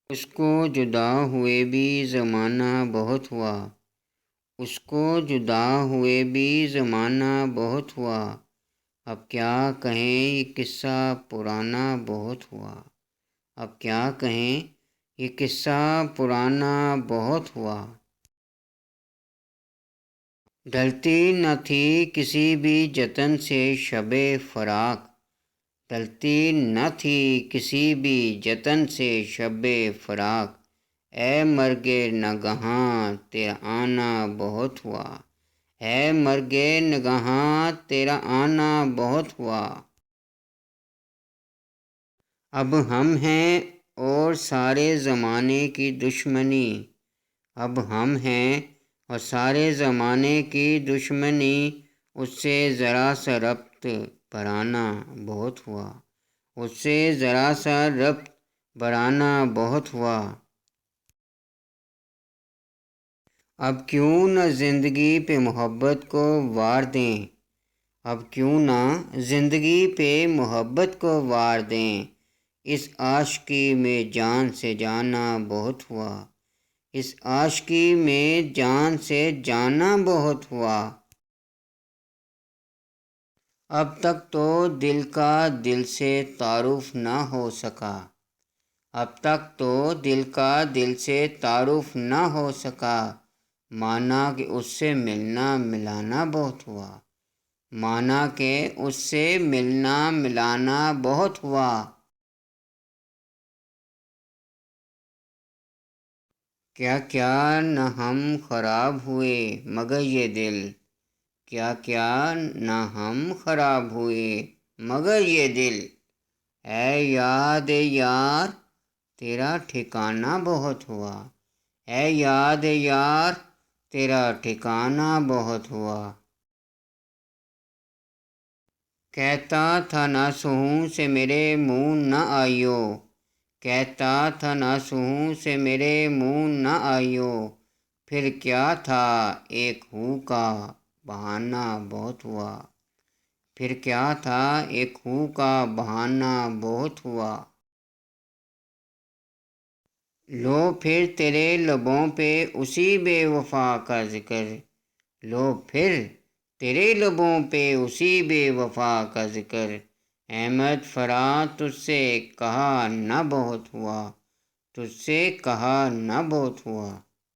اس کو جدا ہوئے بھی زمانہ بہت ہوا، اس کو جدا ہوئے بھی زمانہ بہت ہوا، اب کیا کہیں یہ قصہ پرانا بہت ہوا، اب کیا کہیں یہ قصہ پرانا بہت ہوا۔ ڈھلتی نہ تھی کسی بھی جتن سے شب فراق، ڈھلتی نہ تھی کسی بھی جتن سے شب فراق، اے مرگ نگہاں تیرا آنا بہت ہوا، اے مرگ نگہاں تیرا آنا بہت ہوا۔ اب ہم ہیں اور سارے زمانے کی دشمنی، اب ہم ہیں اور سارے زمانے کی دشمنی، اس سے ذرا سا ربط بڑھانا بہت ہوا، اس سے ذرا سا ربط بڑھانا بہت ہوا۔ اب کیوں نہ زندگی پہ محبت کو وار دیں، اب کیوں نہ زندگی پہ محبت کو وار دیں، اس عاشقی میں جان سے جانا بہت ہوا، اس عاشقی میں جان سے جانا بہت ہوا۔ اب تک تو دل کا دل سے تعارف نہ ہو سکا، اب تک تو دل کا دل سے تعارف نہ ہو سکا، مانا کہ اس سے ملنا ملانا بہت ہوا، مانا کہ اس سے ملنا ملانا بہت ہوا۔ کیا کیا نہ ہم خراب ہوئے مگر یہ دل، کیا کیا نہ ہم خراب ہوئے مگر یہ دل، اے یاد یار تیرا ٹھکانہ بہت ہوا، اے یاد یار تیرا ٹھکانہ بہت ہوا۔ کہتا تھا نہ سہوں سے میرے منہ نہ آئیو، کہتا تھا نہ سہوں سے میرے منہ نہ آئیو، پھر کیا تھا ایک ہو کا بہانہ بہت ہوا، پھر کیا تھا ایک ہو کا بہانہ بہت ہوا۔ لو پھر تیرے لبوں پہ اسی بے وفا کا ذکر، لو پھر تیرے لبوں پہ اسی بے وفا کا ذکر، احمد فرا تجھ سے کہا نہ بہت ہوا، تجھ سے کہا نہ بہت ہوا۔